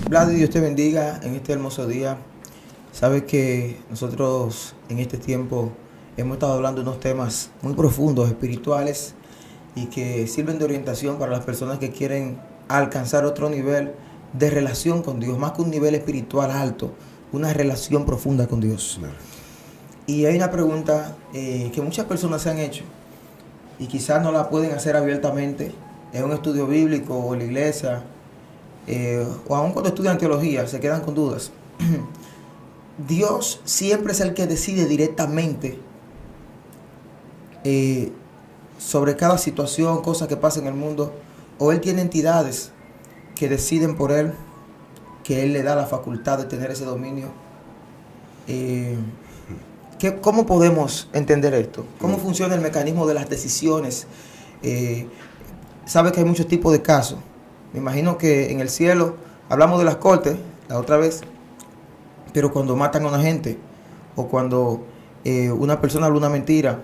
Vlad, Dios te bendiga en este hermoso día. Sabes que nosotros en este tiempo hemos estado hablando de unos temas muy profundos, espirituales, y que sirven de orientación para las personas que quieren alcanzar otro nivel de relación con Dios, más que un nivel espiritual alto, una relación profunda con Dios. Y hay una pregunta que muchas personas se han hecho y quizás no la pueden hacer abiertamente en un estudio bíblico o en la iglesia, o aun cuando estudian teología, se quedan con dudas. Dios siempre es el que decide directamente sobre cada situación, cosas que pasan en el mundo, o Él tiene entidades que deciden por Él, que Él le da la facultad de tener ese dominio. ¿Cómo podemos entender esto? ¿Cómo funciona el mecanismo de las decisiones? Sabe que hay muchos tipos de casos. Me imagino que en el cielo hablamos de las cortes la otra vez, pero cuando matan a una gente, o cuando una persona habla una mentira,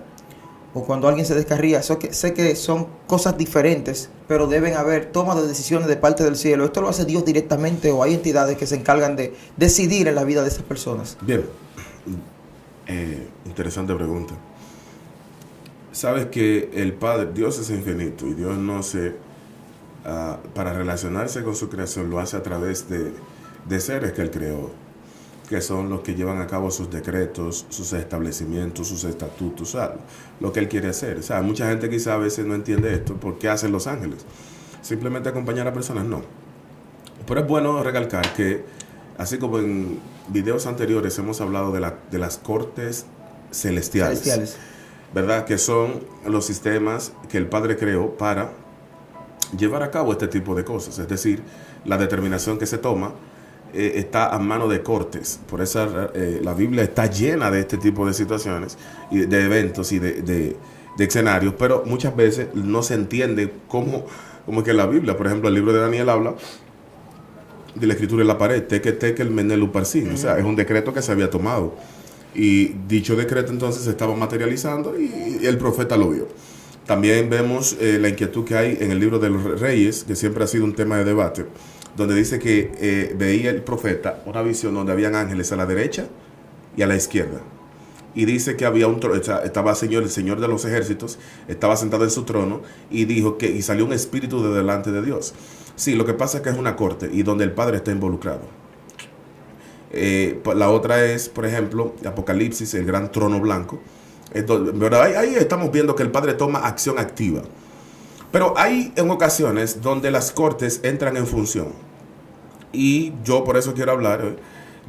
o cuando alguien se descarría, sé que son cosas diferentes, pero deben haber tomas de decisiones de parte del cielo. ¿Esto lo hace Dios directamente o hay entidades que se encargan de decidir en la vida de esas personas? Bien, interesante pregunta. Sabes que el Padre, Dios es infinito y Dios no se... para relacionarse con su creación lo hace a través de seres que Él creó, que son los que llevan a cabo sus decretos, sus establecimientos, sus estatutos, o sea, lo que Él quiere hacer. O sea, mucha gente quizá a veces no entiende esto. ¿Por qué hacen los ángeles? Simplemente acompañar a personas, no. Pero es bueno recalcar que, así como en videos anteriores hemos hablado de las cortes celestiales, ¿verdad? Que son los sistemas que el Padre creó para llevar a cabo este tipo de cosas. Es decir, la determinación que se toma está a mano de cortes. Por eso la Biblia está llena de este tipo de situaciones, y de eventos y de escenarios, pero muchas veces no se entiende cómo que la Biblia, por ejemplo, el libro de Daniel habla de la escritura en la pared, tekel menelu parsin, o sea, es un decreto que se había tomado, y dicho decreto entonces se estaba materializando y el profeta lo vio. También vemos la inquietud que hay en el libro de los Reyes, que siempre ha sido un tema de debate, donde dice que veía el profeta una visión donde habían ángeles a la derecha y a la izquierda. Y dice que había estaba el Señor de los ejércitos, estaba sentado en su trono, y dijo y salió un espíritu de delante de Dios. Sí, lo que pasa es que es una corte y donde el Padre está involucrado. La otra es, por ejemplo, Apocalipsis, el gran trono blanco. Ahí estamos viendo que el Padre toma acción activa. Pero hay en ocasiones donde las cortes entran en función. Y yo por eso quiero hablar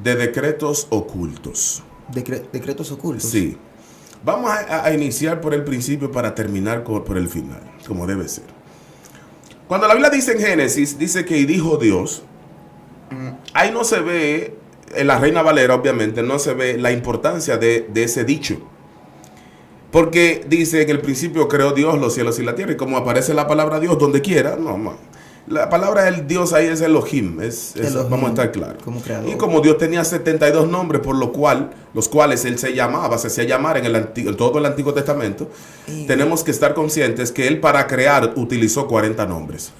de decretos ocultos. ¿Decretos ocultos? Sí. Vamos a iniciar por el principio para terminar por el final, como debe ser. Cuando la Biblia dice en Génesis, dice que y dijo Dios, ahí no se ve, en la Reina Valera obviamente, no se ve la importancia de ese dicho. Porque dice, en el principio creó Dios los cielos y la tierra. Y como aparece la palabra Dios donde quiera, la palabra del Dios ahí es Elohim. Elohim, vamos a estar claros. Y como Dios tenía 72 nombres, por los cuales Él se hacía llamar en todo el Antiguo Testamento, tenemos que estar conscientes que Él para crear utilizó 40 nombres.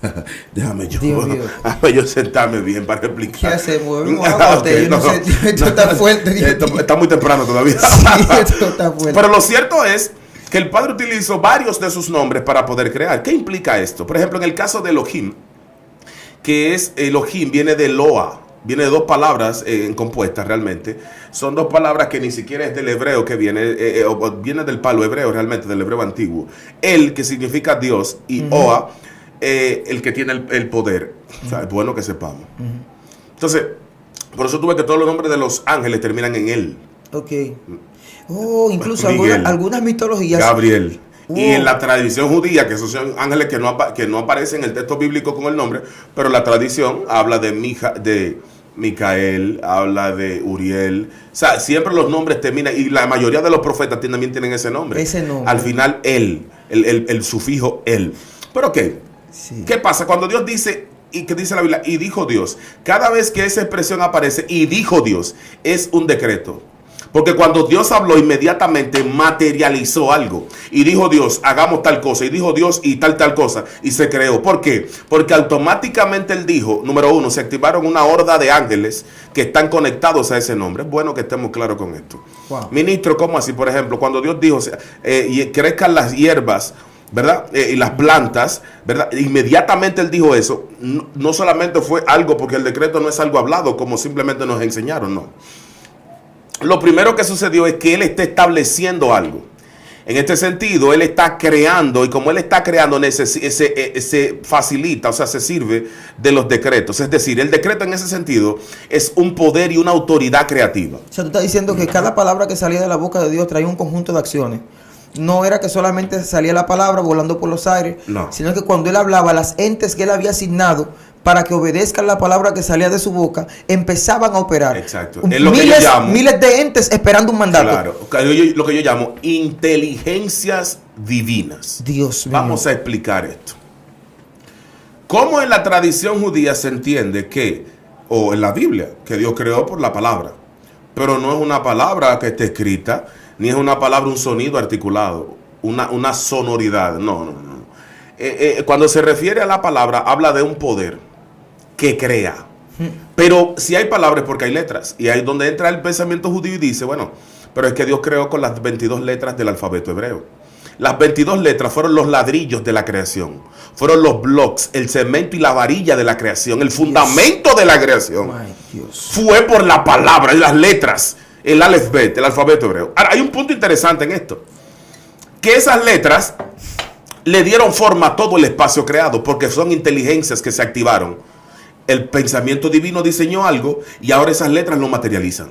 Déjame yo sentarme bien para explicar. ¿Qué hacemos? Esto está fuerte. Está muy temprano todavía. Sí, esto está fuerte. Pero lo cierto es que el Padre utilizó varios de sus nombres para poder crear. ¿Qué implica esto? Por ejemplo, en el caso de Elohim, que es Elohim, viene de Loa, viene de dos palabras compuestas realmente. Son dos palabras que ni siquiera es del hebreo que viene, viene del palo hebreo realmente, del hebreo antiguo. El, que significa Dios, y Oa, el que tiene el poder. O sea, es bueno que sepamos. Entonces, por eso tuve que todos los nombres de los ángeles terminan en él. Ok. Incluso algunas mitologías. Gabriel. Y en la tradición judía, que esos son ángeles que no aparecen en el texto bíblico con el nombre, pero la tradición habla de Micael, habla de Uriel. O sea, siempre los nombres terminan, y la mayoría de los profetas también tienen ese nombre. Al final, el sufijo él. Pero ¿qué pasa? Cuando Dios dice, y que dice la Biblia, y dijo Dios, cada vez que esa expresión aparece, y dijo Dios, es un decreto. Porque cuando Dios habló, inmediatamente materializó algo. Y dijo Dios, hagamos tal cosa. Y dijo Dios y tal cosa. Y se creó. ¿Por qué? Porque automáticamente Él dijo, número uno, se activaron una horda de ángeles que están conectados a ese nombre. Es bueno que estemos claros con esto. Wow. Ministro, ¿cómo así? Por ejemplo, cuando Dios dijo, crezcan las hierbas, ¿verdad? Y las plantas, ¿verdad? Inmediatamente Él dijo eso. No solamente fue algo, porque el decreto no es algo hablado, como simplemente nos enseñaron, no. Lo primero que sucedió es que Él está estableciendo algo. En este sentido, Él está creando, y como Él está creando, se facilita, o sea, se sirve de los decretos. Es decir, el decreto en ese sentido es un poder y una autoridad creativa. O sea, tú estás diciendo que cada palabra que salía de la boca de Dios traía un conjunto de acciones. No era que solamente salía la palabra volando por los aires, no, sino que cuando Él hablaba, las entes que Él había asignado para que obedezcan la palabra que salía de su boca, empezaban a operar. Exacto. Es lo que yo llamo, miles de entes esperando un mandato. Claro, lo que yo llamo inteligencias divinas. Dios mío. Vamos a explicar esto. ¿Cómo en la tradición judía se entiende que, o en la Biblia, que Dios creó por la palabra? Pero no es una palabra que esté escrita, ni es una palabra, un sonido articulado, una sonoridad. No. Cuando se refiere a la palabra, habla de un poder que crea. Pero si hay palabras es porque hay letras. Y ahí es donde entra el pensamiento judío y dice, bueno, pero es que Dios creó con las 22 letras del alfabeto hebreo. Las 22 letras fueron los ladrillos de la creación. Fueron los blocks, el cemento y la varilla de la creación. El fundamento de la creación fue por la palabra y las letras. El Aleph Bet, el alfabeto hebreo. Ahora, hay un punto interesante en esto. Que esas letras le dieron forma a todo el espacio creado, porque son inteligencias que se activaron. El pensamiento divino diseñó algo y ahora esas letras lo materializan.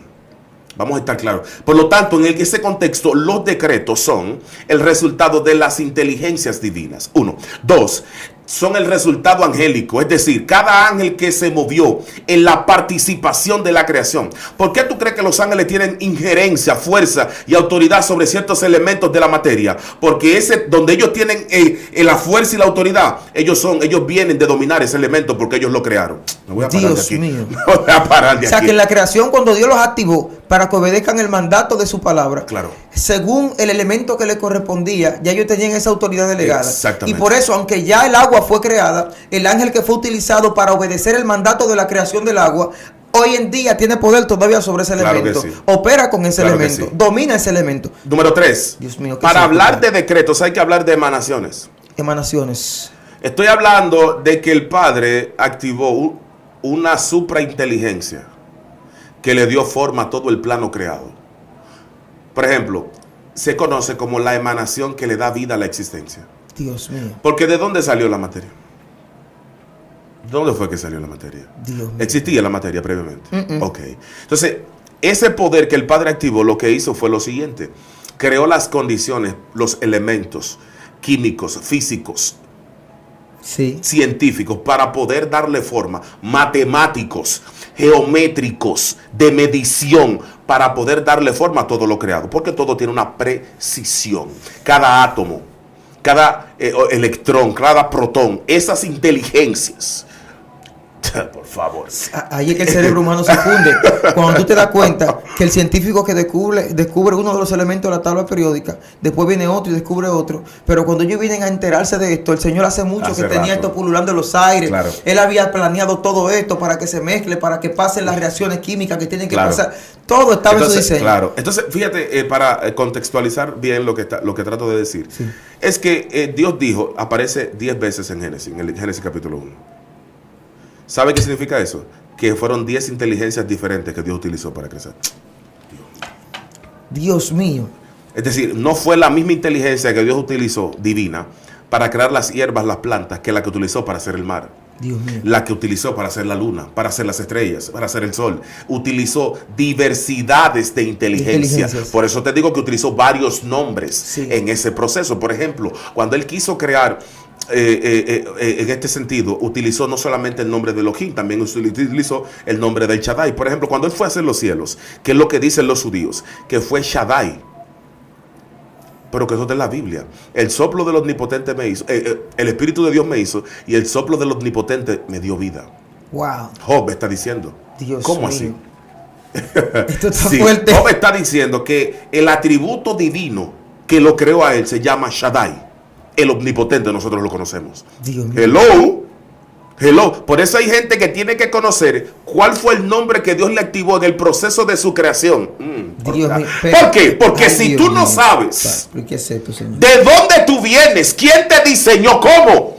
Vamos a estar claros. Por lo tanto, en ese contexto, los decretos son el resultado de las inteligencias divinas. 1. 2. Son el resultado angélico, es decir, cada ángel que se movió en la participación de la creación. ¿Por qué tú crees que los ángeles tienen injerencia, fuerza y autoridad sobre ciertos elementos de la materia? Porque donde ellos tienen la fuerza y la autoridad, ellos vienen de dominar ese elemento porque ellos lo crearon. Me voy a parar Dios de aquí. mío. Me voy a parar de o sea, aquí. que en la creación, cuando Dios los activó para que obedezcan el mandato de su palabra, claro, según el elemento que le correspondía, ya ellos tenían esa autoridad delegada. Exactamente. Y por eso, aunque ya el agua fue creada, el ángel que fue utilizado para obedecer el mandato de la creación del agua, hoy en día tiene poder todavía sobre ese elemento. Sí. Opera con ese elemento, sí. Domina ese elemento. Número 3. Dios mío, para hablar de decretos hay que hablar de emanaciones. Emanaciones. Estoy hablando de que el Padre activó una suprainteligencia que le dio forma a todo el plano creado. Por ejemplo, se conoce como la emanación que le da vida a la existencia. Dios mío. Porque ¿de dónde salió la materia? ¿De dónde fue que salió la materia? Dios mío. ¿Existía la materia previamente? Ok. Entonces, ese poder que el Padre activó, lo que hizo fue lo siguiente. Creó las condiciones, los elementos químicos, físicos, sí, científicos, para poder darle forma, matemáticos, geométricos, de medición, para poder darle forma a todo lo creado, porque todo tiene una precisión. Cada átomo, cada electrón, cada protón, esas inteligencias. Por favor. Ahí es que el cerebro humano se funde. Cuando tú te das cuenta que el científico que descubre uno de los elementos de la tabla periódica, después viene otro y descubre otro. Pero cuando ellos vienen a enterarse de esto, el Señor hace mucho que tenía esto pululando en los aires. Claro. Él había planeado todo esto para que se mezcle, para que pasen las reacciones químicas que tienen que pasar. Todo estaba en su diseño. Claro. Entonces, fíjate, para contextualizar bien lo que trato de decir, sí, es que Dios dijo, aparece 10 veces en Génesis, en el Génesis capítulo 1. ¿Sabe qué significa eso? Que fueron 10 inteligencias diferentes que Dios utilizó para crecer. Dios mío. Es decir, no fue la misma inteligencia que Dios utilizó, divina, para crear las hierbas, las plantas, que la que utilizó para hacer el mar. Dios mío. La que utilizó para hacer la luna, para hacer las estrellas, para hacer el sol. Utilizó diversidades de inteligencias. Por eso te digo que utilizó varios nombres en ese proceso. Por ejemplo, cuando él quiso crear... en este sentido, utilizó no solamente el nombre de Elohim, también utilizó el nombre del Shaddai. Por ejemplo, cuando él fue a hacer los cielos, que es lo que dicen los judíos, que fue Shaddai, pero que eso es de la Biblia. El soplo del omnipotente me hizo, el Espíritu de Dios me hizo, y el soplo del omnipotente me dio vida. Wow. Job está diciendo. Dios ¿Cómo mío. así? Esto está Sí, fuerte. Job está diciendo que el atributo divino que lo creó a él se llama Shaddai, el omnipotente, nosotros lo conocemos. Dios mío. Hello. Por eso hay gente que tiene que conocer cuál fue el nombre que Dios le activó en el proceso de su creación. Dios mío. ¿Por qué? Porque Ay, si Dios tú no mío. sabes ¿Qué es esto, Señor? de dónde tú vienes, quién te diseñó, cómo,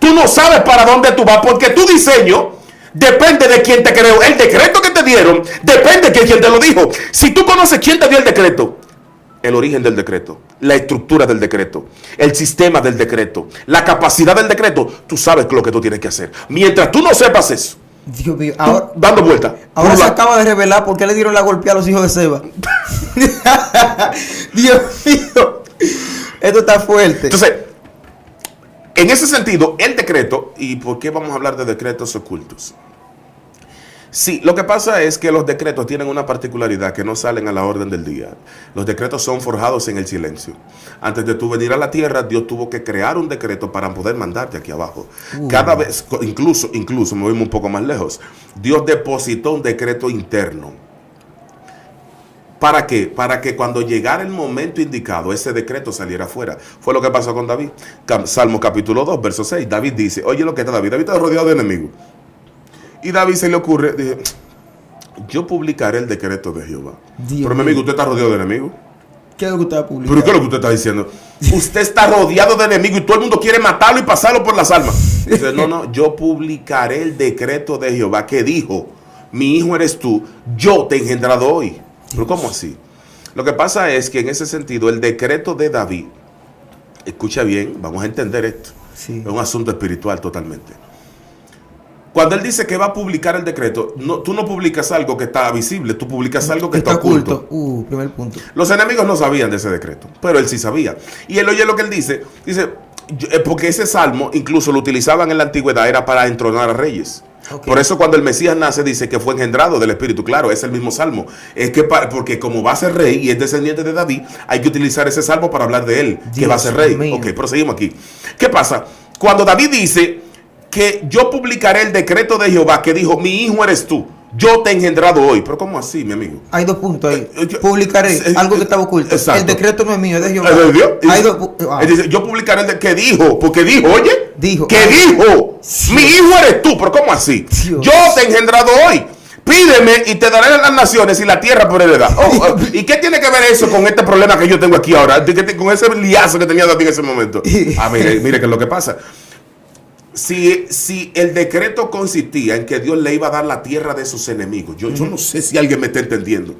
tú no sabes para dónde tú vas, porque tu diseño depende de quién te creó. El decreto que te dieron depende de quién te lo dijo. Si tú conoces quién te dio el decreto, el origen del decreto, la estructura del decreto, el sistema del decreto, la capacidad del decreto, tú sabes lo que tú tienes que hacer. Mientras tú no sepas eso, Dios mío. tú dando vuelta. Ahora se acaba de revelar por qué le dieron la golpeada a los hijos de Seba. Dios mío. Esto está fuerte. Entonces, en ese sentido, el decreto, ¿y por qué vamos a hablar de decretos ocultos? Sí, lo que pasa es que los decretos tienen una particularidad que no salen a la orden del día. Los decretos son forjados en el silencio. Antes de tú venir a la tierra, Dios tuvo que crear un decreto para poder mandarte aquí abajo. Cada vez, incluso, me voy un poco más lejos, Dios depositó un decreto interno. ¿Para qué? Para que cuando llegara el momento indicado, ese decreto saliera afuera. Fue lo que pasó con David. Salmo capítulo 2, verso 6. David dice, oye lo que está David. David está rodeado de enemigos. Y David se le ocurre, dije, yo publicaré el decreto de Jehová. Pero mi amigo, usted está rodeado de enemigos. ¿Qué es lo que usted va a publicar? ¿Pero qué es lo que usted está diciendo? Usted está rodeado de enemigos y todo el mundo quiere matarlo y pasarlo por las almas. Dice, no, yo publicaré el decreto de Jehová que dijo, mi hijo eres tú, yo te he engendrado hoy. Pero ¿cómo así? Lo que pasa es que en ese sentido, el decreto de David, escucha bien, vamos a entender esto. Sí. Es un asunto espiritual totalmente. Cuando él dice que va a publicar el decreto, tú no publicas algo que está visible, tú publicas algo que está oculto. Primer punto. Los enemigos no sabían de ese decreto, pero él sí sabía. Y él oye lo que él dice, porque ese salmo incluso lo utilizaban en la antigüedad, era para entronar a reyes. Okay. Por eso cuando el Mesías nace dice que fue engendrado del Espíritu. Claro, es el mismo salmo. Es que porque como va a ser rey y es descendiente de David, hay que utilizar ese salmo para hablar de él, Dios, que va a ser rey. Mío. Ok, proseguimos aquí. ¿Qué pasa? Cuando David dice que yo publicaré el decreto de Jehová que dijo, mi hijo eres tú, yo te he engendrado hoy. Pero ¿cómo así, mi amigo? Hay dos puntos ahí. Publicaré algo que estaba oculto. Exacto. El decreto no es mío, es de Jehová. ¿Es de Dios? Hay Él dice, yo publicaré el que dijo, porque dijo, oye, dijo, que dijo, sí, mi hijo eres tú. Pero ¿cómo así? Dios. Yo te he engendrado hoy. Pídeme y te daré las naciones y la tierra por heredad. ¿Y qué tiene que ver eso con este problema que yo tengo aquí ahora? Con ese liazo que tenía David en ese momento. Mire qué es lo que pasa. Si el decreto consistía en que Dios le iba a dar la tierra de sus enemigos, yo no sé si alguien me está entendiendo.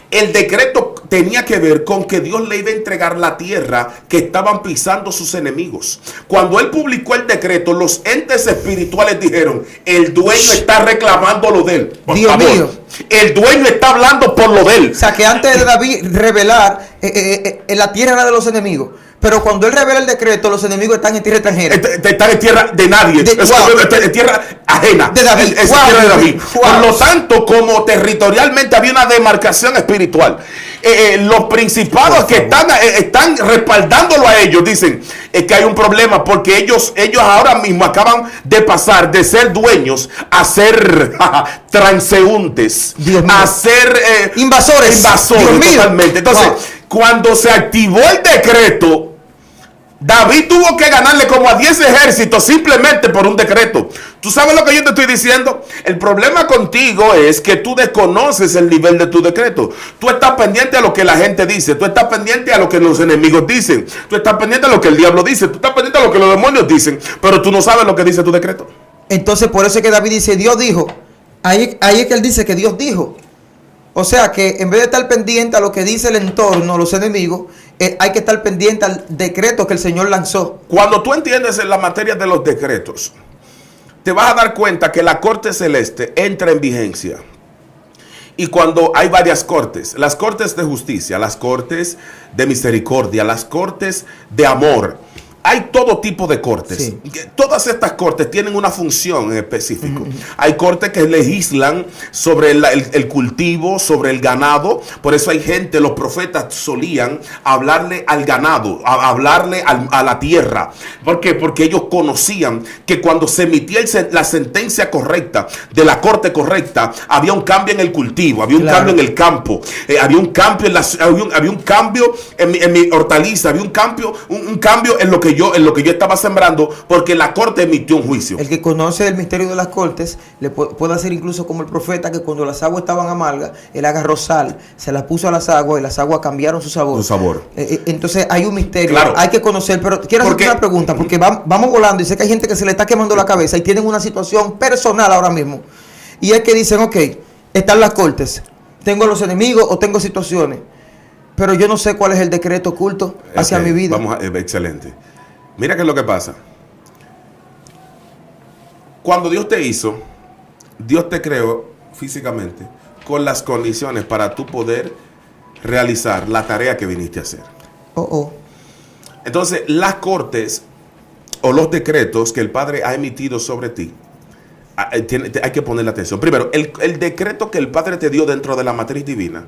El decreto tenía que ver con que Dios le iba a entregar la tierra que estaban pisando sus enemigos. Cuando él publicó el decreto, los entes espirituales dijeron, el dueño está reclamando lo de él. Por Dios favor, mío. El dueño está hablando por lo de él. O sea, que antes de David revelar, la tierra era de los enemigos. Pero cuando él revela el decreto, los enemigos están en tierra extranjera. Están en tierra de nadie. En tierra ajena. De David. Es tierra de David. Por lo tanto, como territorialmente había una demarcación espiritual, los principados que están respaldándolo a ellos dicen que hay un problema porque ellos ahora mismo acaban de pasar de ser dueños a ser transeúntes, a ser invasores totalmente. Entonces, cuando se activó el decreto, David tuvo que ganarle como a 10 ejércitos simplemente por un decreto. ¿Tú sabes lo que yo te estoy diciendo? El problema contigo es que tú desconoces el nivel de tu decreto. Tú estás pendiente a lo que la gente dice. Tú estás pendiente a lo que los enemigos dicen. Tú estás pendiente a lo que el diablo dice. Tú estás pendiente a lo que los demonios dicen. Pero tú no sabes lo que dice tu decreto. Entonces por eso es que David dice, Dios dijo. Ahí es que él dice que Dios dijo. O sea que en vez de estar pendiente a lo que dice el entorno, los enemigos, hay que estar pendiente al decreto que el Señor lanzó. Cuando tú entiendes en la materia de los decretos, te vas a dar cuenta que la corte celeste entra en vigencia. Y cuando hay varias cortes, las cortes de justicia, las cortes de misericordia, las cortes de amor, hay todo tipo de cortes. Sí. Todas estas cortes tienen una función en específico. Hay cortes que legislan sobre el cultivo, sobre el ganado. Por eso hay gente, los profetas solían hablarle al ganado, hablarle a la tierra. ¿Por qué? Porque ellos conocían que cuando se emitía la sentencia correcta, de la corte correcta, había un cambio en el cultivo, había un cambio en el campo, había un cambio había un cambio en mi hortaliza, había un cambio en lo que yo estaba sembrando, porque la corte emitió un juicio. El que conoce el misterio de las cortes le puede hacer incluso como el profeta, que cuando las aguas estaban amargas, él agarró sal, se las puso a las aguas y las aguas cambiaron su sabor. Entonces hay un misterio, claro. Hay que conocer, pero quiero hacerte una pregunta, porque vamos volando y sé que hay gente que se le está quemando la cabeza y tienen una situación personal ahora mismo. Y es que dicen, ok, están las cortes, tengo los enemigos o tengo situaciones, pero yo no sé cuál es el decreto oculto hacia mi vida. Excelente. Mira qué es lo que pasa. Cuando Dios te hizo, Dios te creó físicamente con las condiciones para tú poder realizar la tarea que viniste a hacer. Entonces, las cortes o los decretos que el Padre ha emitido sobre ti, hay que ponerle atención. Primero, el decreto que el Padre te dio dentro de la matriz divina,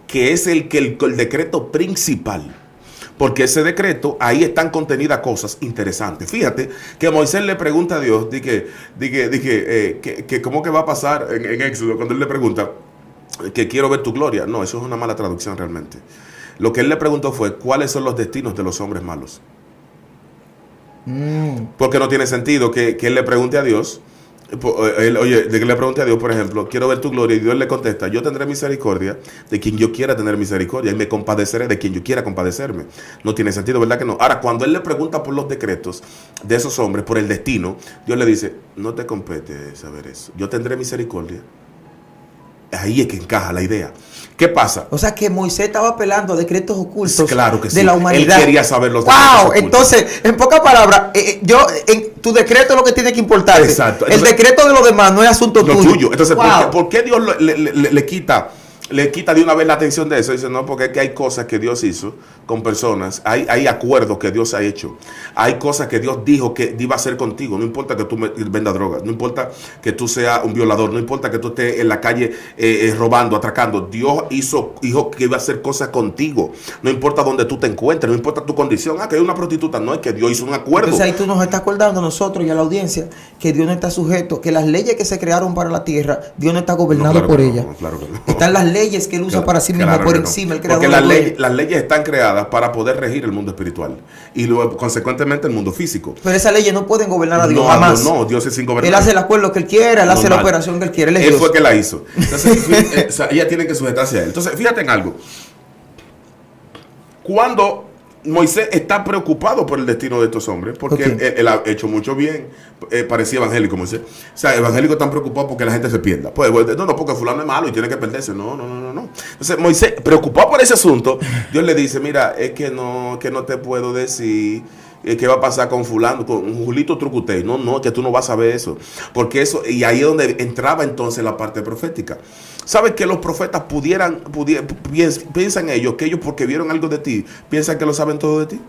que es el decreto principal, porque ese decreto, ahí están contenidas cosas interesantes. Fíjate que Moisés le pregunta a Dios, que ¿cómo que va a pasar en Éxodo? Cuando él le pregunta que quiero ver tu gloria. No, eso es una mala traducción realmente. Lo que él le preguntó fue, ¿cuáles son los destinos de los hombres malos? Porque no tiene sentido que él le pregunte a Dios, de que le pregunte a Dios, por ejemplo, quiero ver tu gloria, y Dios le contesta, yo tendré misericordia de quien yo quiera tener misericordia y me compadeceré de quien yo quiera compadecerme. No tiene sentido, ¿verdad que no? Ahora, cuando él le pregunta por los decretos de esos hombres, por el destino, Dios le dice, no te compete saber eso, yo tendré misericordia. Ahí es que encaja la idea. ¿Qué pasa? O sea que Moisés estaba apelando a decretos ocultos, claro que sí, de la humanidad. Él quería saber los decretos ocultos. Entonces, en pocas palabras, tu decreto es lo que tiene que importar. Exacto. El decreto de los demás no es asunto tuyo. Entonces, ¿por qué Dios le quita de una vez la atención de eso? Dice, no, porque es que hay cosas que Dios hizo con personas, hay acuerdos que Dios ha hecho, hay cosas que Dios dijo que iba a hacer contigo. No importa que tú vendas drogas, no importa que tú seas un violador, no importa que tú estés en la calle robando, atracando. Dios dijo que iba a hacer cosas contigo, no importa dónde tú te encuentres, no importa tu condición. Que hay una prostituta, no, es que Dios hizo un acuerdo. Entonces ahí tú nos estás acordando a nosotros y a la audiencia que Dios no está sujeto, que las leyes que se crearon para la tierra, Dios no está gobernado por ellas. Claro que no. Están las leyes que él usa para sí mismo, por encima el creador. Porque las leyes están creadas para poder regir el mundo espiritual y luego, consecuentemente, el mundo físico. Pero esas leyes no pueden gobernar a Dios, jamás. No, Dios es ingobernable. Él hace el acuerdo que él quiera, él hace la operación que él quiere. Él fue que la hizo. Entonces, ella tiene que sujetarse a él. Entonces, fíjate en algo. Cuando Moisés está preocupado por el destino de estos hombres, porque él ha hecho mucho bien, parecía evangélico Moisés. O sea, evangélicos están preocupados porque la gente se pierda. Pues, no, porque fulano es malo y tiene que perderse. No. Entonces, Moisés, preocupado por ese asunto, Dios le dice, mira, es que no te puedo decir qué va a pasar con fulano, con Julito Trucutey. No, que tú no vas a ver eso. Porque eso, y ahí es donde entraba entonces la parte profética. ¿Sabes que los profetas piensan ellos, que ellos porque vieron algo de ti, piensan que lo saben todo de ti?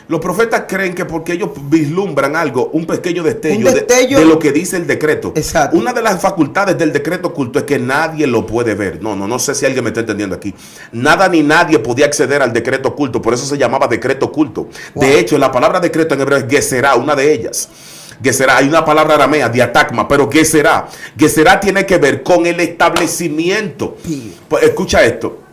Los profetas creen que porque ellos vislumbran algo, un pequeño destello de lo que dice el decreto. Exacto. Una de las facultades del decreto oculto es que nadie lo puede ver. No sé si alguien me está entendiendo aquí. Nada ni nadie podía acceder al decreto oculto, por eso se llamaba decreto oculto. Wow. De hecho, la palabra decreto en hebreo es Geserá, una de ellas. Geserá, hay una palabra aramea, diatagma, pero Geserá tiene que ver con el establecimiento. Pues, escucha esto.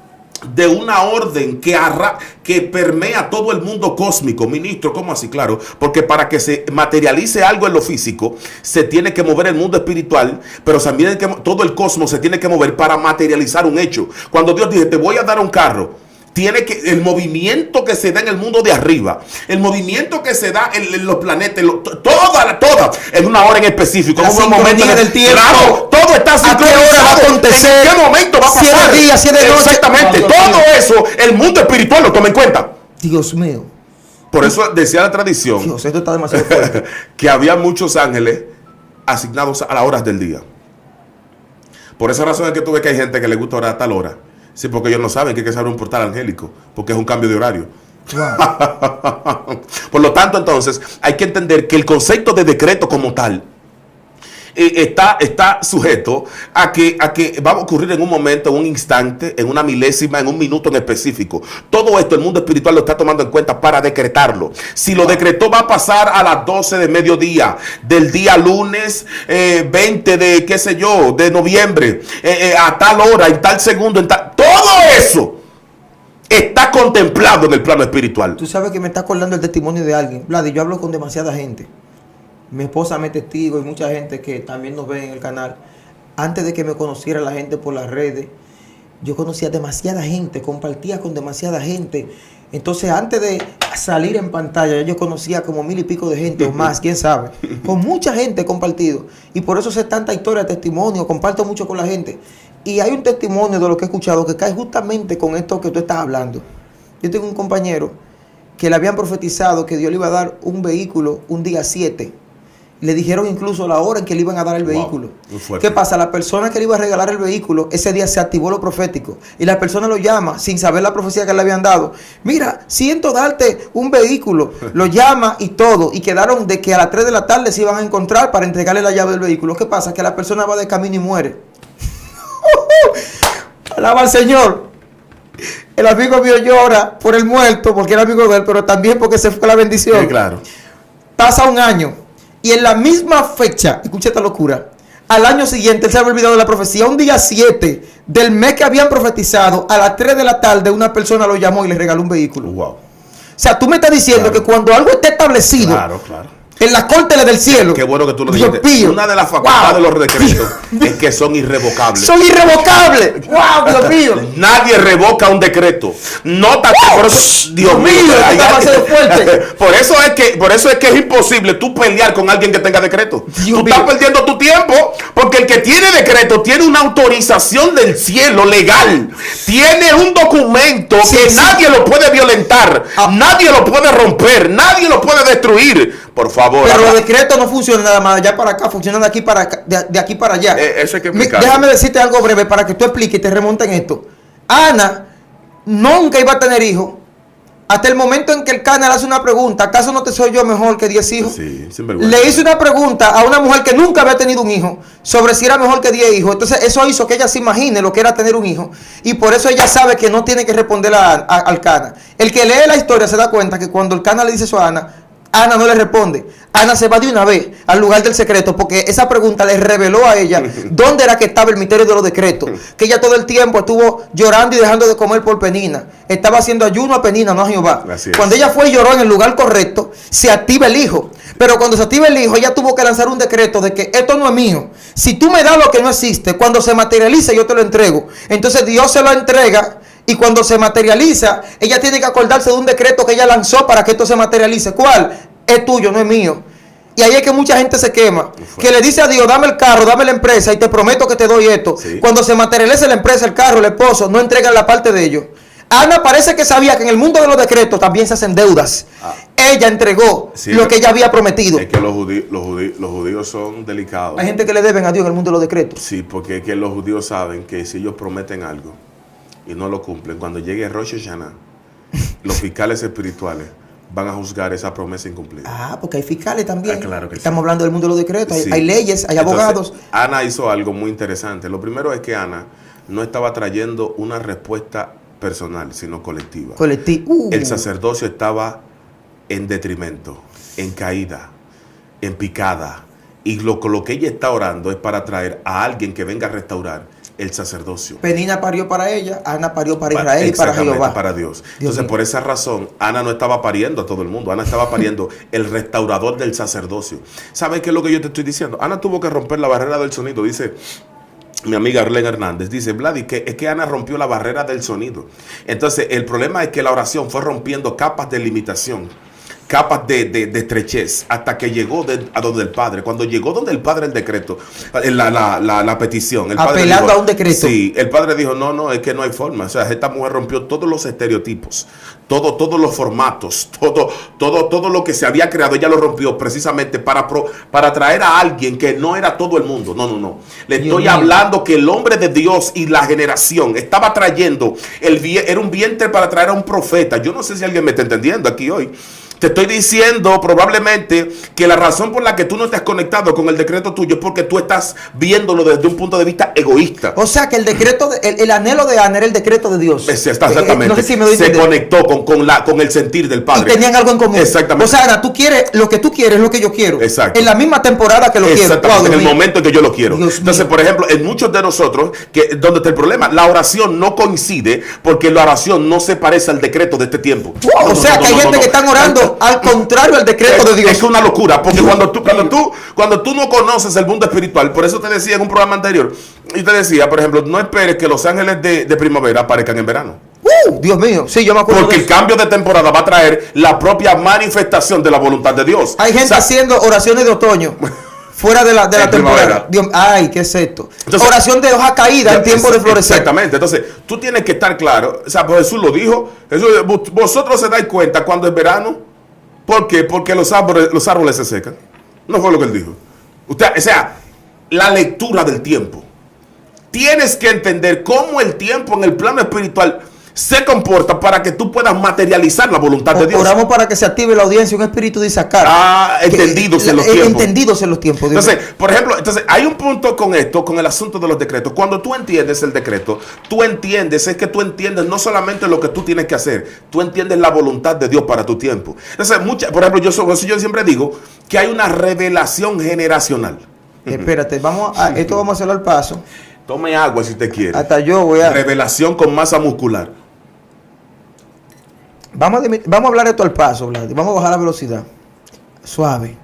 De una orden que permea todo el mundo cósmico. Ministro, ¿cómo así? Claro, porque para que se materialice algo en lo físico, se tiene que mover el mundo espiritual, pero también todo el cosmos se tiene que mover para materializar un hecho. Cuando Dios dice, te voy a dar un carro, tiene que el movimiento que se da en el mundo de arriba, el movimiento que se da en los planetas, toda en una hora en específico, en un momento del tiempo, claro, todo está sincronizado. ¿A qué hora va a acontecer? ¿En qué momento va a pasar? 7 días, 7 noches. Exactamente, todo eso, el mundo espiritual lo toma en cuenta. Dios mío. Por eso decía la tradición, Dios, esto está demasiado fuerte, que había muchos ángeles asignados a las horas del día. Por esa razón es que tú ves que hay gente que le gusta orar a tal hora. Sí, porque ellos no saben que hay que saber un portal angélico, porque es un cambio de horario. Wow. Por lo tanto, entonces, hay que entender que el concepto de decreto como tal está sujeto a que va a ocurrir en un momento, en un instante, en una milésima, en un minuto en específico. Todo esto el mundo espiritual lo está tomando en cuenta para decretarlo. Si lo decretó, va a pasar a las 12 de mediodía del día lunes 20 de, qué sé yo, de noviembre, a tal hora, en tal segundo, todo eso está contemplado en el plano espiritual. Tú sabes que me está acordando el testimonio de alguien. Vlad, yo hablo con demasiada gente. Mi esposa me testigo y mucha gente que también nos ve en el canal. Antes de que me conociera la gente por las redes, yo conocía demasiada gente, compartía con demasiada gente. Entonces, antes de salir en pantalla, yo conocía como 1000 y pico de gente o más, quién sabe. Con mucha gente he compartido. Y por eso sé tanta historia, testimonio, comparto mucho con la gente. Y hay un testimonio de lo que he escuchado que cae justamente con esto que tú estás hablando. Yo tengo un compañero que le habían profetizado que Dios le iba a dar un vehículo un día 7. Le dijeron incluso la hora en que le iban a dar el vehículo. ¿Qué pasa? La persona que le iba a regalar el vehículo, ese día se activó lo profético. Y la persona lo llama sin saber la profecía que le habían dado. Mira, siento darte un vehículo. Lo llama y todo. Y quedaron de que a las 3 de la tarde se iban a encontrar para entregarle la llave del vehículo. ¿Qué pasa? Que la persona va de camino y muere. Alaba al Señor. El amigo mío llora por el muerto, porque era amigo de él, pero también porque se fue la bendición. Sí, claro. Pasa un año. Y en la misma fecha, escucha esta locura, al año siguiente él se había olvidado de la profecía. Un día 7 del mes que habían profetizado, a las 3 de la tarde, una persona lo llamó y le regaló un vehículo. Wow. O sea, tú me estás diciendo que cuando algo esté establecido, claro. en las cortes del cielo. Qué bueno que tú lo Dios dijiste. mío. Una de las facultades de los decretos es que son irrevocables. Son irrevocables. ¡Wow, Dios mío! Nadie revoca un decreto. Nota, por eso, Dios mío, por eso es que es imposible tú pelear con alguien que tenga decreto. Tú estás perdiendo tu tiempo, porque el que tiene decreto tiene una autorización del cielo legal. Tiene un documento que nadie lo puede violentar, nadie lo puede romper, nadie lo puede destruir. Por favor. Pero los decretos no funcionan nada más de allá para acá, funcionan de aquí para acá, de aquí para allá. Eso hay que explicar. Déjame decirte algo breve para que tú expliques y te remonten esto. Ana nunca iba a tener hijos hasta el momento en que el Cana le hace una pregunta: ¿acaso no te soy yo mejor que 10 hijos? Sí, sin vergüenza. Le hizo una pregunta a una mujer que nunca había tenido un hijo sobre si era mejor que 10 hijos. Entonces eso hizo que ella se imagine lo que era tener un hijo, y por eso ella sabe que no tiene que responder al Cana. El que lee la historia se da cuenta que cuando el Cana le dice eso a Ana, Ana no le responde. Ana se va de una vez al lugar del secreto, porque esa pregunta le reveló a ella dónde era que estaba el misterio de los decretos. Que ella todo el tiempo estuvo llorando y dejando de comer por Penina. Estaba haciendo ayuno a Penina, no a Jehová. Cuando ella fue y lloró en el lugar correcto, se activa el hijo. Pero cuando se activa el hijo, ella tuvo que lanzar un decreto de que esto no es mío. Si tú me das lo que no existe, cuando se materialice yo te lo entrego. Entonces Dios se lo entrega. Y cuando se materializa, ella tiene que acordarse de un decreto que ella lanzó para que esto se materialice. ¿Cuál? Es tuyo, no es mío. Y ahí es que mucha gente se quema. Que le dice a Dios: dame el carro, dame la empresa y te prometo que te doy esto. Sí. Cuando se materializa la empresa, el carro, el esposo, no entregan la parte de ellos. Ana parece que sabía que en el mundo de los decretos también se hacen deudas. Ella entregó lo que ella había prometido. Es que los judíos son delicados. Hay gente que le deben a Dios en el mundo de los decretos. Sí, porque es que los judíos saben que si ellos prometen algo y no lo cumplen, cuando llegue Rosh Hashanah, los fiscales espirituales van a juzgar esa promesa incumplida. Porque hay fiscales también. Claro que estamos hablando del mundo de los decretos. Hay leyes, hay abogados. Entonces, Ana hizo algo muy interesante. Lo primero es que Ana no estaba trayendo una respuesta personal, sino colectiva. El sacerdocio estaba en detrimento, en caída, en picada. Y lo que ella está orando es para traer a alguien que venga a restaurar el sacerdocio. Penina parió para ella, Ana parió para Israel y para Jehová. Para Dios. Entonces, por esa razón, Ana no estaba pariendo a todo el mundo. Ana estaba pariendo el restaurador del sacerdocio. ¿Sabes qué es lo que yo te estoy diciendo? Ana tuvo que romper la barrera del sonido. Dice mi amiga Arlene Hernández, dice: Vladi, que es que Ana rompió la barrera del sonido. Entonces, el problema es que la oración fue rompiendo capas de limitación. capas de estrechez hasta que llegó a donde el Padre. Cuando llegó donde el Padre el decreto, la petición. El padre apelando dijo, a un decreto. Sí, el Padre dijo, no, es que no hay forma. O sea, esta mujer rompió todos los estereotipos, todos los formatos, todo lo que se había creado, ella lo rompió precisamente para traer a alguien que no era todo el mundo. No. Le estoy hablando que el hombre de Dios y la generación estaba trayendo, era un vientre para traer a un profeta. Yo no sé si alguien me está entendiendo aquí hoy. Te estoy diciendo probablemente que la razón por la que tú no te has conectado con el decreto tuyo es porque tú estás viéndolo desde un punto de vista egoísta. O sea que el decreto, el anhelo de Ana era el decreto de Dios. Exactamente. No sé si me doy se entender. Conectó con el sentir del Padre. Y tenían algo en común. Exactamente. O sea, Ana, tú quieres, lo que tú quieres es lo que yo quiero. Exacto. En la misma temporada que lo quiero. Exactamente, en el momento en que yo lo quiero. Dios Entonces, mío. por ejemplo, en muchos de nosotros, donde está el problema, la oración no coincide porque la oración no se parece al decreto de este tiempo. Wow, o sea que hay gente que están orando al contrario al decreto de Dios. Es una locura, porque cuando tú no conoces el mundo espiritual, por eso te decía en un programa anterior, y te decía, por ejemplo, no esperes que los ángeles de primavera aparezcan en verano. Dios mío, sí, yo me acuerdo. Porque el cambio de temporada va a traer la propia manifestación de la voluntad de Dios. Hay gente haciendo oraciones de otoño. Fuera de la temporada. Dios, ay, ¿qué es esto? Entonces, oración de hoja caída en tiempo de florecer. Exactamente. Entonces, tú tienes que estar claro. O sea, pues Jesús lo dijo. Vosotros se dais cuenta cuando es verano. ¿Por qué? Porque los árboles se secan. No fue lo que él dijo. O sea, la lectura del tiempo. Tienes que entender cómo el tiempo en el plano espiritual se comporta para que tú puedas materializar la voluntad de Dios. Oramos para que se active la audiencia, un espíritu de sacar. Entendidos en los tiempos. Entendidos en los tiempos. Dios. Entonces, por ejemplo, hay un punto con esto, con el asunto de los decretos. Cuando tú entiendes el decreto, tú entiendes no solamente lo que tú tienes que hacer, tú entiendes la voluntad de Dios para tu tiempo. Entonces, por ejemplo, yo siempre digo que hay una revelación generacional. Espérate, esto vamos a hacerlo al paso. Tome agua si te quiere. Hasta yo voy a... Revelación con masa muscular. Vamos a hablar esto al paso, Vlad. Vamos a bajar la velocidad. Suave.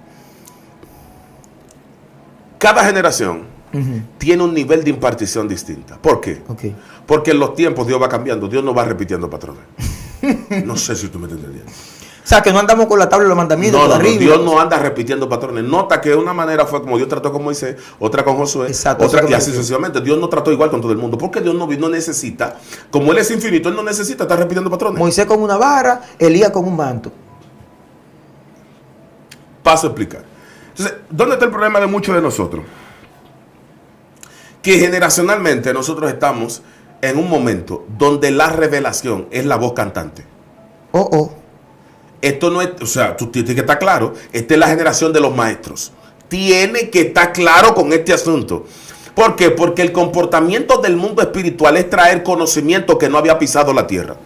Cada generación tiene un nivel de impartición distinta. ¿Por qué? Okay. Porque en los tiempos Dios va cambiando. Dios no va repitiendo patrones. No sé si tú me estás entendiendo. O sea, que no andamos con la tabla de los mandamientos. No, Dios no anda repitiendo patrones. Nota que de una manera fue como Dios trató con Moisés, otra con Josué, exacto, otra y así sucesivamente. Dios no trató igual con todo el mundo. Porque Dios no necesita, como Él es infinito, Él no necesita estar repitiendo patrones. Moisés con una vara, Elías con un manto. Paso a explicar. Entonces, ¿dónde está el problema de muchos de nosotros? Que generacionalmente nosotros estamos en un momento donde la revelación es la voz cantante. Esto no es, o sea, tú tienes que estar claro, esta es la generación de los maestros. Tiene que estar claro con este asunto. ¿Por qué? Porque el comportamiento del mundo espiritual es traer conocimiento que no había pisado la tierra.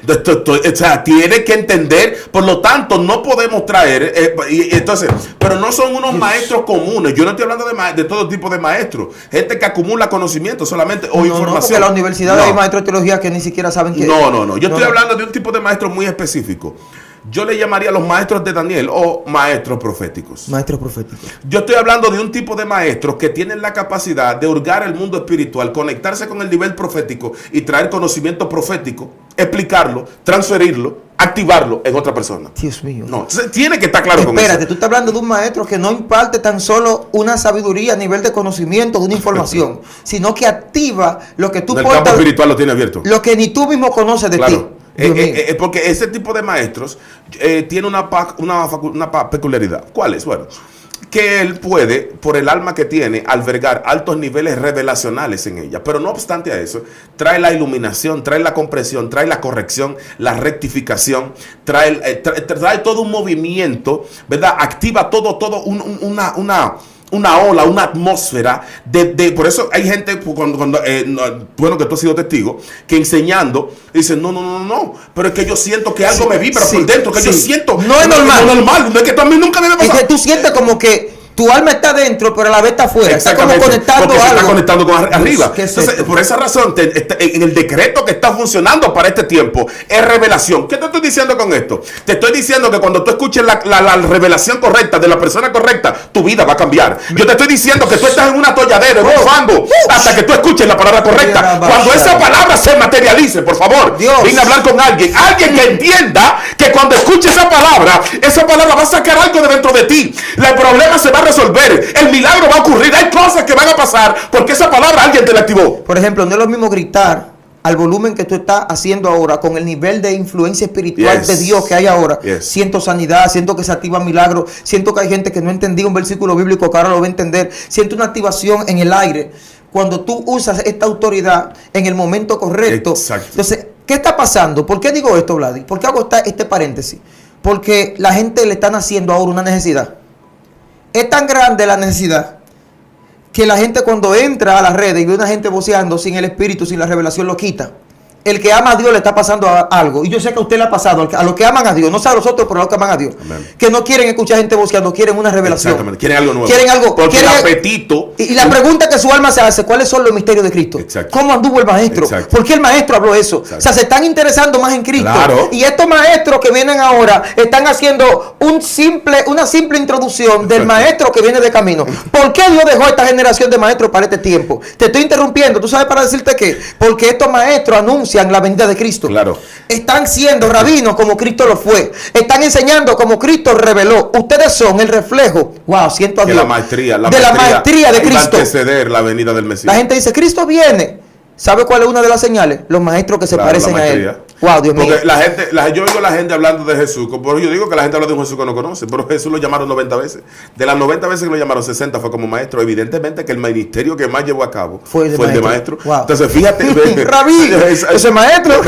O sea, tiene que entender, por lo tanto, no podemos traer, entonces, pero no son unos maestros comunes. Yo no estoy hablando de todo tipo de maestros. Gente que acumula conocimiento solamente o información. No, porque en la universidad hay maestros de teología que ni siquiera saben qué. No. Yo estoy hablando de un tipo de maestro muy específico. Yo le llamaría a los maestros de Daniel o maestros proféticos. Maestros proféticos. Yo estoy hablando de un tipo de maestros que tienen la capacidad de hurgar el mundo espiritual, conectarse con el nivel profético y traer conocimiento profético, explicarlo, transferirlo, activarlo en otra persona. Dios mío. No, tiene que estar claro con eso. Espérate, tú estás hablando de un maestro que no imparte tan solo una sabiduría a nivel de conocimiento, de una información, sino que activa lo que tú portas. El campo espiritual lo tiene abierto. Lo que ni tú mismo conoces de ti. Porque ese tipo de maestros tiene una peculiaridad. ¿Cuál es? Bueno, que él puede, por el alma que tiene, albergar altos niveles revelacionales en ella. Pero no obstante a eso, trae la iluminación, trae la comprensión, trae la corrección, la rectificación, trae todo un movimiento, ¿verdad? Activa todo una ola, una atmósfera por eso hay gente bueno, que tú has sido testigo, que enseñando dicen no, pero es que yo siento que algo me vibra por dentro, que yo siento no es normal, no es que también nunca debe pasar. Es que tú sientes como que Tu alma está dentro, pero a la vez está afuera. Está como conectando porque algo. se está conectando con arriba. Es Entonces, por esa razón, en el decreto que está funcionando para este tiempo es revelación. ¿Qué te estoy diciendo con esto? Te estoy diciendo que cuando tú escuches la revelación correcta de la persona correcta, tu vida va a cambiar. Yo te estoy diciendo que tú estás en un atolladero, en un fango, hasta que tú escuches la palabra correcta. Cuando esa palabra se materialice, por favor, vine a hablar con alguien que entienda que cuando escuche esa palabra va a sacar algo de dentro de ti. El problema se va a resolver, el milagro va a ocurrir, hay cosas que van a pasar porque esa palabra alguien te la activó. Por ejemplo, no es lo mismo gritar al volumen que tú estás haciendo ahora, con el nivel de influencia espiritual de Dios que hay ahora. Siento sanidad, siento que se activa milagro, siento que hay gente que no entendía un versículo bíblico que ahora lo va a entender, siento una activación en el aire. Cuando tú usas esta autoridad en el momento correcto. Exacto. Entonces, ¿qué está pasando? ¿Por qué digo esto, Vladi? ¿Por qué hago este paréntesis? Porque la gente le están haciendo ahora una necesidad. Es tan grande la necesidad que la gente cuando entra a las redes y ve a una gente voceando sin el espíritu, sin la revelación, lo quita. El que ama a Dios le está pasando algo. Y yo sé que a usted le ha pasado, a los que aman a Dios, no sé a los otros, pero a los que aman a Dios. Amén. Que no quieren escuchar gente voceando, quieren una revelación. Exactamente, quieren algo nuevo. Quieren algo. Porque el apetito. Y la pregunta que su alma se hace, ¿cuáles son los misterios de Cristo? Exacto. ¿Cómo anduvo el maestro? Exacto. ¿Por qué el maestro habló eso? Exacto. O sea, se están interesando más en Cristo. Claro. Y estos maestros que vienen ahora están haciendo una simple introducción del maestro que viene de camino. ¿Por qué Dios dejó esta generación de maestros para este tiempo? Te estoy interrumpiendo. ¿Tú sabes para decirte qué? Porque estos maestros anuncian la venida de Cristo. Claro. Están siendo rabinos como Cristo lo fue. Están enseñando como Cristo reveló. Ustedes son el reflejo. Wow, siento a Dios. La maestría de Cristo. Va a anteceder la venida del Mesías. La gente dice, Cristo viene. ¿Sabe cuál es una de las señales? Los maestros que se parecen a él. Wow, Dios mío. Porque yo oigo a la gente hablando de Jesús. Yo digo que la gente habla de un Jesús que no conoce, pero Jesús lo llamaron 90 veces. De las 90 veces que lo llamaron, 60 fue como maestro. Evidentemente que el ministerio que más llevó a cabo fue el de maestro. Wow. Entonces, fíjate. Rabí, ese maestro.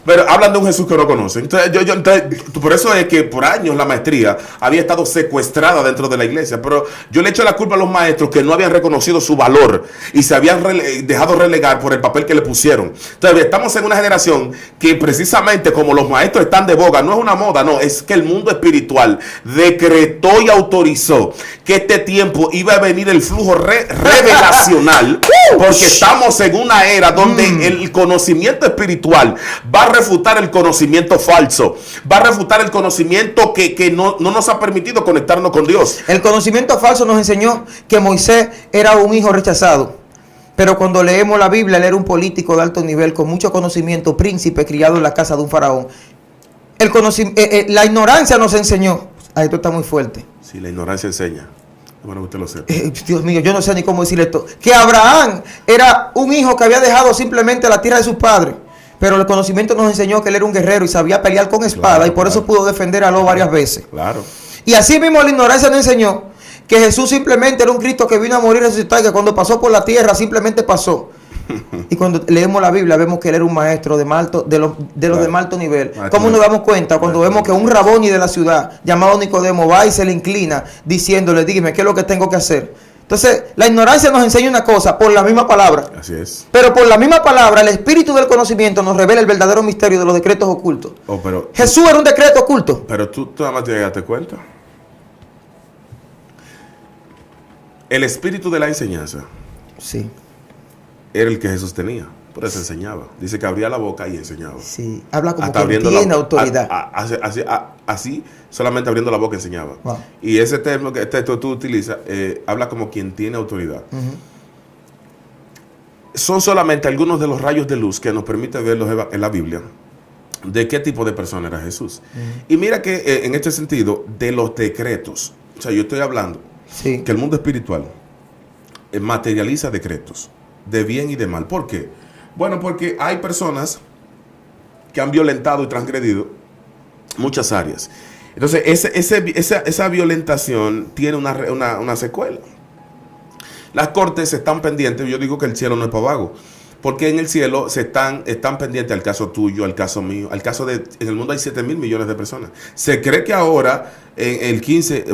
Pero hablan de un Jesús que no conocen. Entonces, por eso es que por años la maestría había estado secuestrada dentro de la iglesia. Pero yo le echo la culpa a los maestros que no habían reconocido su valor y se habían dejado relegar por el papel que le pusieron. Entonces, estamos en una generación que precisamente como los maestros están de boga, no es una moda, no, es que el mundo espiritual decretó y autorizó que este tiempo iba a venir el flujo revelacional, porque estamos en una era donde el conocimiento espiritual va a refutar el conocimiento falso, va a refutar el conocimiento que no nos ha permitido conectarnos con Dios. El conocimiento falso nos enseñó que Moisés era un hijo rechazado. Pero cuando leemos la Biblia, él era un político de alto nivel, con mucho conocimiento, príncipe, criado en la casa de un faraón. La ignorancia nos enseñó. Esto está muy fuerte. Sí, la ignorancia enseña. Bueno, usted lo sepa. Dios mío, yo no sé ni cómo decir esto. Que Abraham era un hijo que había dejado simplemente la tierra de sus padres. Pero el conocimiento nos enseñó que él era un guerrero y sabía pelear con espada. Claro, y por eso pudo defender a Lot varias veces. Claro. Y así mismo la ignorancia nos enseñó que Jesús simplemente era un Cristo que vino a morir y resucitar, que cuando pasó por la tierra simplemente pasó. Y cuando leemos la Biblia vemos que él era un maestro de los de más alto nivel. ¿Cómo nos damos cuenta? Cuando vemos que un raboni de la ciudad llamado Nicodemo va y se le inclina diciéndole, dígame, ¿qué es lo que tengo que hacer? Entonces, la ignorancia nos enseña una cosa por la misma palabra. Así es. Pero por la misma palabra, el espíritu del conocimiento nos revela el verdadero misterio de los decretos ocultos. Jesús era un decreto oculto. Pero tú nada más te das cuenta. El espíritu de la enseñanza. Sí. Era el que Jesús tenía. Por eso enseñaba. Dice que abría la boca y enseñaba. Sí. Habla como que tiene autoridad. Así, solamente abriendo la boca enseñaba. Wow. Y ese término que tú utilizas, habla como quien tiene autoridad. Son solamente algunos de los rayos de luz que nos permite ver en la Biblia de qué tipo de persona era Jesús. Y mira que en este sentido, de los decretos, o sea, yo estoy hablando que el mundo espiritual materializa decretos de bien y de mal. ¿Por qué? Bueno, porque hay personas que han violentado y transgredido muchas áreas. Entonces, esa violentación tiene una secuela. Las cortes están pendientes. Yo digo que el cielo no es para vago, porque en el cielo están pendientes al caso tuyo, al caso mío, al caso en el mundo hay 7,000 millones de personas. Se cree que ahora, el 15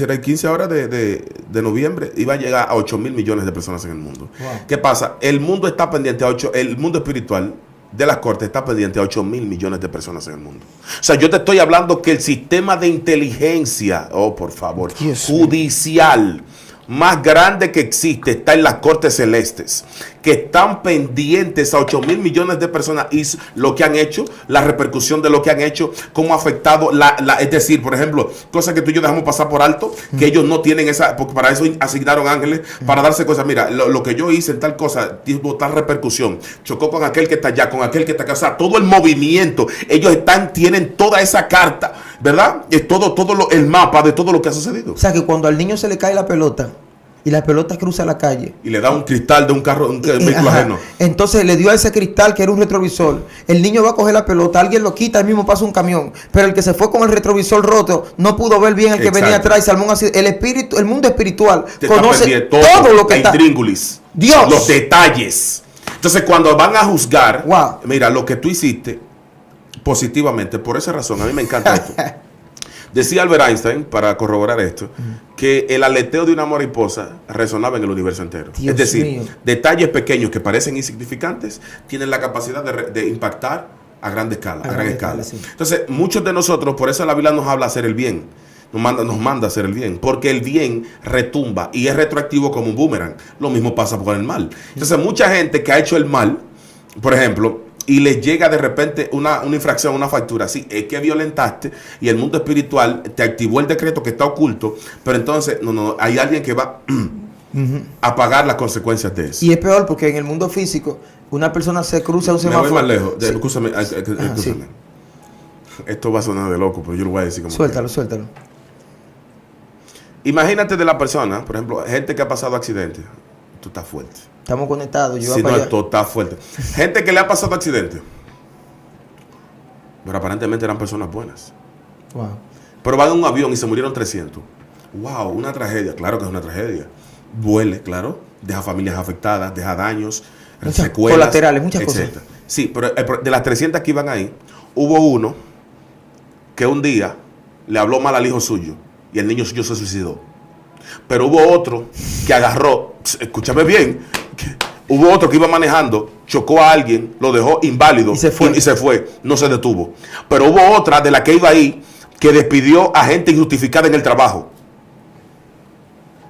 era el 15 ahora de noviembre, iba a llegar a 8,000 millones de personas en el mundo. Wow. ¿Qué pasa? El mundo está pendiente el mundo espiritual de las cortes está pendiente a 8.000 millones de personas en el mundo. O sea, yo te estoy hablando que el sistema de inteligencia, oh, por favor, judicial más grande que existe está en las cortes celestes, que están pendientes a 8.000 millones de personas y lo que han hecho, la repercusión de lo que han hecho, cómo ha afectado es decir, por ejemplo, cosas que tú y yo dejamos pasar por alto, que ellos no tienen esa, porque para eso asignaron ángeles, para darse cosas. Mira, lo que yo hice en tal cosa, tuvo tal repercusión, chocó con aquel que está allá, con aquel que está acá, o sea, todo el movimiento, ellos tienen toda esa carta, ¿verdad? Es todo el mapa de todo lo que ha sucedido. O sea, que cuando al niño se le cae la pelota y la pelota cruza la calle y le da un cristal de un carro, un vehículo ajeno, entonces le dio a ese cristal que era un retrovisor, el niño va a coger la pelota, alguien lo quita, el mismo pasa un camión, pero el que se fue con el retrovisor roto no pudo ver bien el que venía atrás y salmón así. El espíritu, el mundo espiritual conoce todo lo que está, intríngulis, Dios, los detalles. Entonces cuando van a juzgar, wow, mira lo que tú hiciste positivamente. Por esa razón a mí me encanta esto. Decía Albert Einstein, para corroborar esto, que el aleteo de una mariposa resonaba en el universo entero. Dios es decir, mío, detalles pequeños que parecen insignificantes tienen la capacidad de impactar a gran escala. A gran escala. Sí. Entonces, muchos de nosotros, por eso la Biblia nos habla de hacer el bien. Nos manda a hacer el bien, porque el bien retumba y es retroactivo como un boomerang. Lo mismo pasa con el mal. Entonces, mucha gente que ha hecho el mal, por ejemplo, y les llega de repente una infracción, una factura, sí, es que violentaste y el mundo espiritual te activó el decreto que está oculto, pero entonces no hay alguien que va a pagar las consecuencias de eso. Y es peor porque en el mundo físico una persona se cruza un semáforo. Me voy más lejos, sí. Escúchame. Sí. Esto va a sonar de loco, pero yo lo voy a decir como suéltalo. Imagínate de la persona, por ejemplo, gente que ha pasado accidentes. Tú estás fuerte. Estamos conectados. Yo sí, no, esto está fuerte. Gente que le ha pasado accidente, pero aparentemente eran personas buenas. Wow. Pero van en un avión y se murieron 300. Wow, una tragedia. Claro que es una tragedia. Duele, claro. Deja familias afectadas, deja daños, secuelas, colaterales, muchas etcétera. cosas. Sí, pero de las 300 que iban ahí, hubo uno que un día le habló mal al hijo suyo y el niño suyo se suicidó. Pero hubo otro que agarró, escúchame bien, hubo otro que iba manejando, chocó a alguien, lo dejó inválido y se fue, no se detuvo. Pero hubo otra de la que iba ahí que despidió a gente injustificada en el trabajo.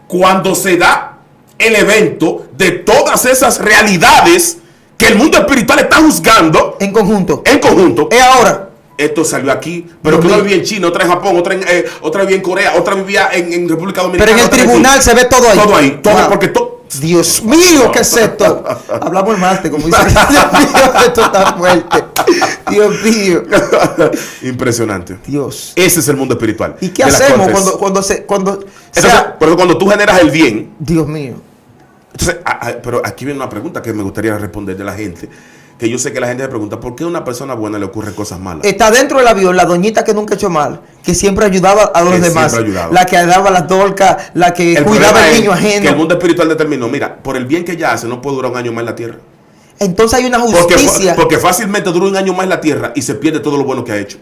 Cuando se da el evento de todas esas realidades que el mundo espiritual está juzgando en conjunto, es ahora. Esto salió aquí, pero que una vivía en China, otra en Japón, otra vivía en Corea, otra vivía en República Dominicana. Pero en el tribunal se ve todo ahí. Todo ahí, todo, wow. Porque Dios mío, ¿qué es esto? Hablamos el martes, como dice. Dios mío, esto está fuerte. Dios mío. Impresionante. Dios. Ese es el mundo espiritual. ¿Y qué hacemos entonces, pero cuando tú generas el bien? Dios mío. Entonces, pero aquí viene una pregunta que me gustaría responder de la gente. Que yo sé que la gente se pregunta, ¿por qué a una persona buena le ocurren cosas malas? Está dentro del avión la doñita que nunca ha hecho mal, que siempre ayudaba a los demás, la que daba las dolcas, la que cuidaba al niño ajeno. Que el mundo espiritual determinó, mira, por el bien que ella hace, no puede durar un año más en la tierra. Entonces hay una justicia. Porque fácilmente dura un año más en la tierra y se pierde todo lo bueno que ha hecho.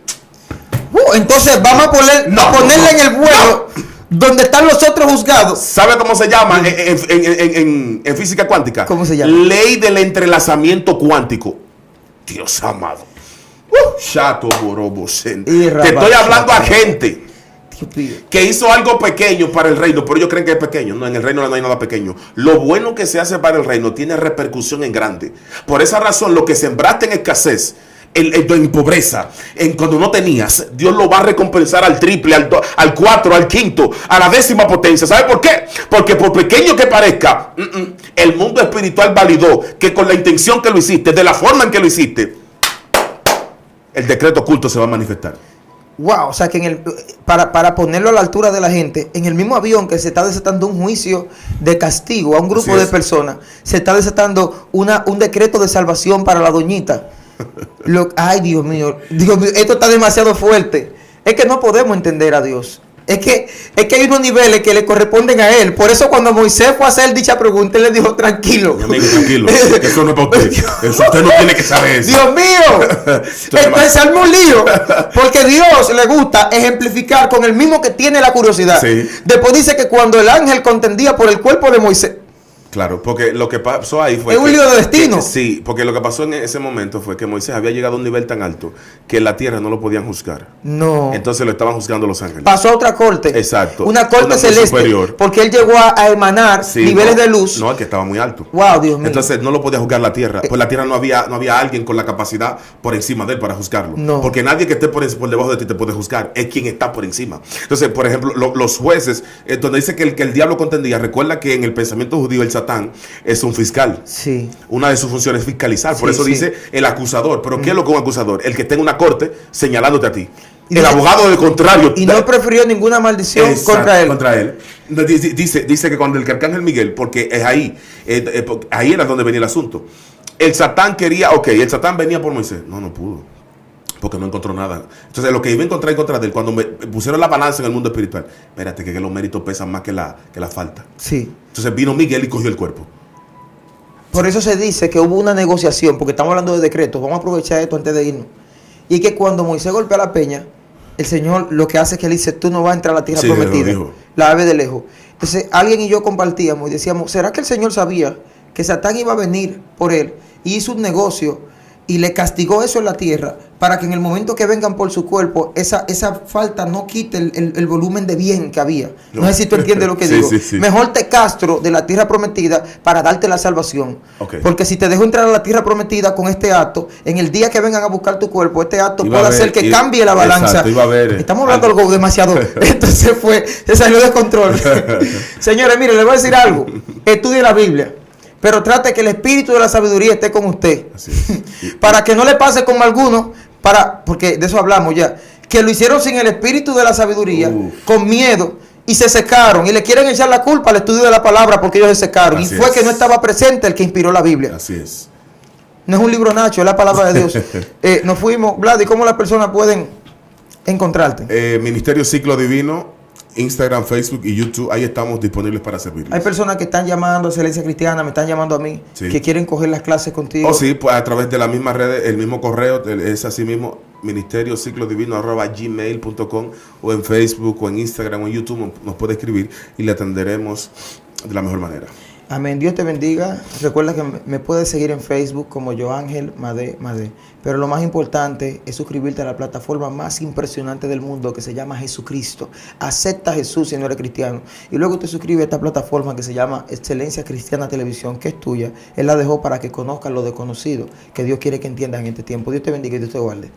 Entonces vamos a ponerla en el vuelo. Donde están los otros juzgados. ¿Sabe cómo se llama en física cuántica? ¿Cómo se llama? Ley del entrelazamiento cuántico. Dios amado. Chato borobocen. Te estoy hablando a gente que hizo algo pequeño para el reino, pero ellos creen que es pequeño. No, en el reino no hay nada pequeño. Lo bueno que se hace para el reino tiene repercusión en grande. Por esa razón, lo que sembraste en escasez, en pobreza, cuando no tenías, Dios lo va a recompensar al triple, al 4, al quinto, a la 10ª potencia. ¿Sabe por qué? Porque por pequeño que parezca, el mundo espiritual validó que con la intención que lo hiciste, de la forma en que lo hiciste, el decreto oculto se va a manifestar. Wow, o sea que para ponerlo a la altura de la gente, en el mismo avión que se está desatando un juicio de castigo a un grupo de personas, se está desatando un decreto de salvación para la doñita. Ay, Dios mío, esto está demasiado fuerte. Es que no podemos entender a Dios. Es que hay unos niveles que le corresponden a Él. Por eso cuando Moisés fue a hacer dicha pregunta, Él le dijo, tranquilo. Mi amigo, tranquilo. Eso no es para usted. Eso usted no tiene que saber eso. Dios mío. Entonces se armó un lío. Porque Dios le gusta ejemplificar con el mismo que tiene la curiosidad. Sí. Después dice que cuando el ángel contendía por el cuerpo de Moisés, Claro, porque lo que pasó ahí fue... Es un lío de destino. Sí, porque lo que pasó en ese momento fue que Moisés había llegado a un nivel tan alto que en la tierra no lo podían juzgar. No. Entonces lo estaban juzgando los ángeles. Pasó a otra corte. Exacto. Una corte celeste. Superior. Porque él llegó a emanar niveles de luz. No, que estaba muy alto. Wow, Dios mío. Entonces no lo podía juzgar la tierra. Pues la tierra no había alguien con la capacidad por encima de él para juzgarlo. No. Porque nadie que esté por debajo de ti te puede juzgar. Es quien está por encima. Entonces, por ejemplo, los jueces, donde dice que el diablo contendía, recuerda que en el pensamiento judío el Satán es un fiscal. Sí. Una de sus funciones es fiscalizar. Por Sí, eso sí. dice el acusador. Pero ¿qué es lo que es un acusador? El que está en una corte señalándote a ti. Y El abogado del contrario. Y no prefirió ninguna maldición Exacto, contra él. Dice que cuando el arcángel Miguel, porque es ahí, ahí era donde venía el asunto. El Satán quería, el Satán venía por Moisés. No pudo. Porque no encontró nada. Entonces, lo que iba a encontrar en contra de él, cuando me pusieron la balanza en el mundo espiritual, espérate, que los méritos pesan más que la falta. Sí. Entonces vino Miguel y cogió el cuerpo. Por eso se dice que hubo una negociación, porque estamos hablando de decretos. Vamos a aprovechar esto antes de irnos. Y que cuando Moisés golpea la peña, el Señor lo que hace es que él dice, tú no vas a entrar a la tierra prometida. La ve de lejos. Entonces, alguien y yo compartíamos y decíamos, ¿será que el Señor sabía que Satán iba a venir por él y hizo un negocio y le castigó eso en la tierra para que en el momento que vengan por su cuerpo, esa falta no quite el volumen de bien que había? No sé si tú entiendes lo que digo. Sí. Mejor te castro de la tierra prometida para darte la salvación. Porque si te dejo entrar a la tierra prometida con este acto, en el día que vengan a buscar tu cuerpo, este acto puede hacer que cambie la balanza. Estamos hablando algo demasiado. Entonces se salió de control. Señores, mire, les voy a decir algo. Estudie la Biblia. Pero trate que el espíritu de la sabiduría esté con usted. Así es. Para que no le pase como a algunos, porque de eso hablamos ya, que lo hicieron sin el espíritu de la sabiduría, con miedo, y se secaron. Y le quieren echar la culpa al estudio de la palabra porque ellos se secaron. Así y fue es. que no estaba presente el que inspiró la Biblia. Así es. No es un libro Nacho, es la palabra de Dios. Nos fuimos, Vlad, ¿y cómo las personas pueden encontrarte? Ministerio Ciclo Divino, Instagram, Facebook y YouTube, ahí estamos disponibles para servirles. Hay personas que están llamando a Excelencia Cristiana, me están llamando a mí, que quieren coger las clases contigo. Sí, pues a través de la misma red, el mismo correo, es así mismo, ministerio ciclo divino @gmail.com, o en Facebook o en Instagram o en YouTube nos puede escribir y le atenderemos de la mejor manera. Amén. Dios te bendiga. Recuerda que me puedes seguir en Facebook como Joángel Madé. Pero lo más importante es suscribirte a la plataforma más impresionante del mundo que se llama Jesucristo. Acepta a Jesús si no eres cristiano. Y luego te suscribes a esta plataforma que se llama Excelencia Cristiana Televisión, que es tuya. Él la dejó para que conozcas lo desconocido que Dios quiere que entiendas en este tiempo. Dios te bendiga y Dios te guarde.